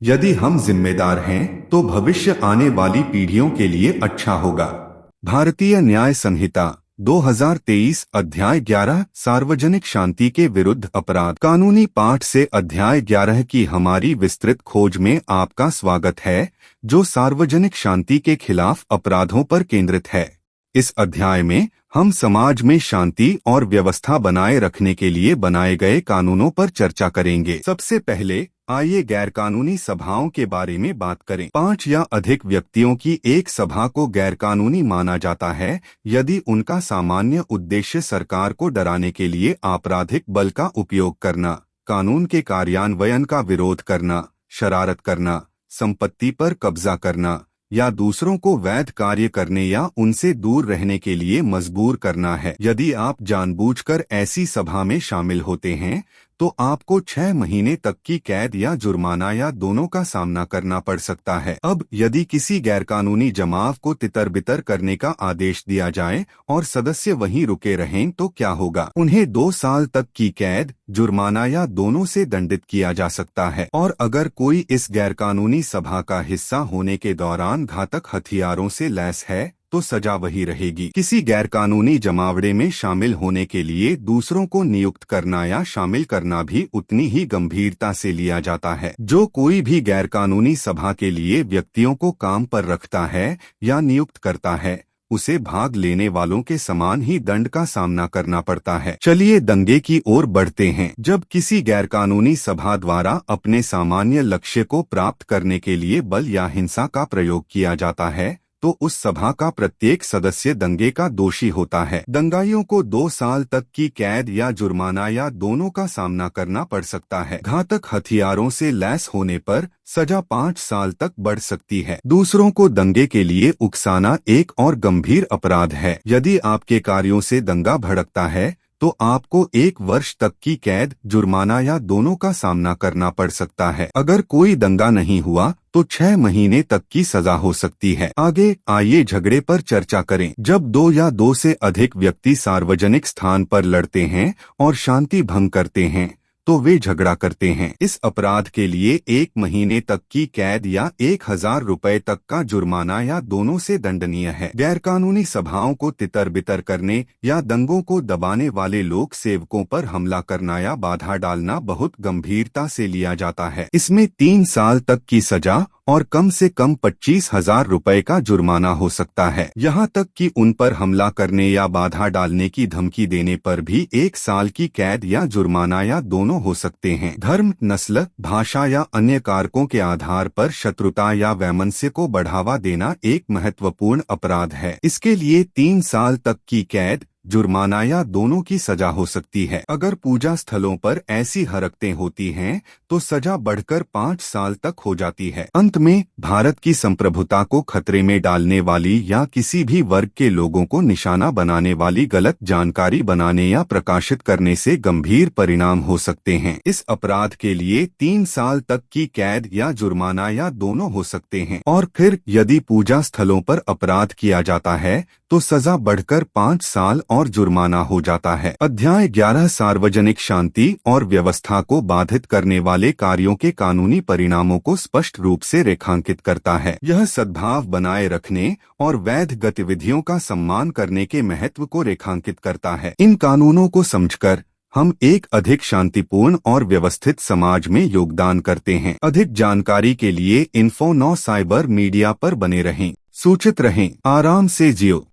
यदि हम जिम्मेदार हैं तो भविष्य आने वाली पीढ़ियों के लिए अच्छा होगा। भारतीय न्याय संहिता 2023 अध्याय 11 सार्वजनिक शांति के विरुद्ध अपराध कानूनी पाठ से अध्याय 11 की हमारी विस्तृत खोज में आपका स्वागत है, जो सार्वजनिक शांति के खिलाफ अपराधों पर केंद्रित है। इस अध्याय में हम समाज में शांति और व्यवस्था बनाए रखने के लिए बनाए गए कानूनों पर चर्चा करेंगे। सबसे पहले आइए गैरकानूनी सभाओं के बारे में बात करें। 5 या अधिक व्यक्तियों की एक सभा को गैरकानूनी माना जाता है यदि उनका सामान्य उद्देश्य सरकार को डराने के लिए आपराधिक बल का उपयोग करना, कानून के कार्यान्वयन का विरोध करना, शरारत करना, संपत्ति पर कब्जा करना या दूसरों को वैध कार्य करने या उनसे दूर रहने के लिए मजबूर करना है। यदि आप जानबूझकर ऐसी सभा में शामिल होते हैं तो आपको 6 महीने तक की कैद या जुर्माना या दोनों का सामना करना पड़ सकता है। अब यदि किसी गैरकानूनी जमाव को तितर-बितर करने का आदेश दिया जाए और सदस्य वहीं रुके रहें तो क्या होगा? उन्हें 2 साल तक की कैद, जुर्माना या दोनों से दंडित किया जा सकता है। और अगर कोई इस गैरकानूनी सभा का हिस्सा होने के दौरान घातक हथियारों से लैस है तो सजा वही रहेगी। किसी गैरकानूनी जमावड़े में शामिल होने के लिए दूसरों को नियुक्त करना या शामिल करना भी उतनी ही गंभीरता से लिया जाता है। जो कोई भी गैरकानूनी सभा के लिए व्यक्तियों को काम पर रखता है या नियुक्त करता है, उसे भाग लेने वालों के समान ही दंड का सामना करना पड़ता है। चलिए दंगे की ओर बढ़ते हैं। जब किसी गैरकानूनी सभा द्वारा अपने सामान्य लक्ष्य को प्राप्त करने के लिए बल या हिंसा का प्रयोग किया जाता है तो उस सभा का प्रत्येक सदस्य दंगे का दोषी होता है। दंगाइयों को 2 साल तक की कैद या जुर्माना या दोनों का सामना करना पड़ सकता है। घातक हथियारों से लैस होने पर सजा 5 साल तक बढ़ सकती है। दूसरों को दंगे के लिए उकसाना एक और गंभीर अपराध है। यदि आपके कार्यों से दंगा भड़कता है तो आपको 1 वर्ष तक की कैद, जुर्माना या दोनों का सामना करना पड़ सकता है। अगर कोई दंगा नहीं हुआ तो 6 महीने तक की सजा हो सकती है। आगे आइए झगड़े पर चर्चा करें। जब 2 या 2 से अधिक व्यक्ति सार्वजनिक स्थान पर लड़ते हैं और शांति भंग करते हैं तो वे झगड़ा करते हैं। इस अपराध के लिए 1 महीने तक की कैद या 1000 रुपए तक का जुर्माना या दोनों से दंडनीय है। गैरकानूनी सभाओं को तितर-बितर करने या दंगों को दबाने वाले लोक सेवकों पर हमला करना या बाधा डालना बहुत गंभीरता से लिया जाता है। इसमें 3 साल तक की सजा और कम से कम 25,000 रुपए का जुर्माना हो सकता है। यहाँ तक कि उन पर हमला करने या बाधा डालने की धमकी देने पर भी 1 साल की कैद या जुर्माना या दोनों हो सकते हैं। धर्म, नस्ल, भाषा या अन्य कारकों के आधार पर शत्रुता या वैमनस्य को बढ़ावा देना एक महत्वपूर्ण अपराध है। इसके लिए 3 साल तक की कैद, जुर्माना या दोनों की सजा हो सकती है। अगर पूजा स्थलों पर ऐसी हरकतें होती हैं तो सजा बढ़कर 5 साल तक हो जाती है। अंत में, भारत की संप्रभुता को खतरे में डालने वाली या किसी भी वर्ग के लोगों को निशाना बनाने वाली गलत जानकारी बनाने या प्रकाशित करने से गंभीर परिणाम हो सकते हैं। इस अपराध के लिए 3 साल तक की कैद या जुर्माना या दोनों हो सकते हैं। और फिर यदि पूजा स्थलों पर अपराध किया जाता है तो सजा बढ़कर 5 साल और जुर्माना हो जाता है। अध्याय 11 सार्वजनिक शांति और व्यवस्था को बाधित करने वाले कार्यों के कानूनी परिणामों को स्पष्ट रूप से रेखांकित करता है। यह सद्भाव बनाए रखने और वैध गतिविधियों का सम्मान करने के महत्व को रेखांकित करता है। इन कानूनों को समझकर हम एक अधिक शांतिपूर्ण और व्यवस्थित समाज में योगदान करते हैं। अधिक जानकारी के लिए info9 साइबर मीडिया पर बने रहें। सूचित रहें। आराम से जियो।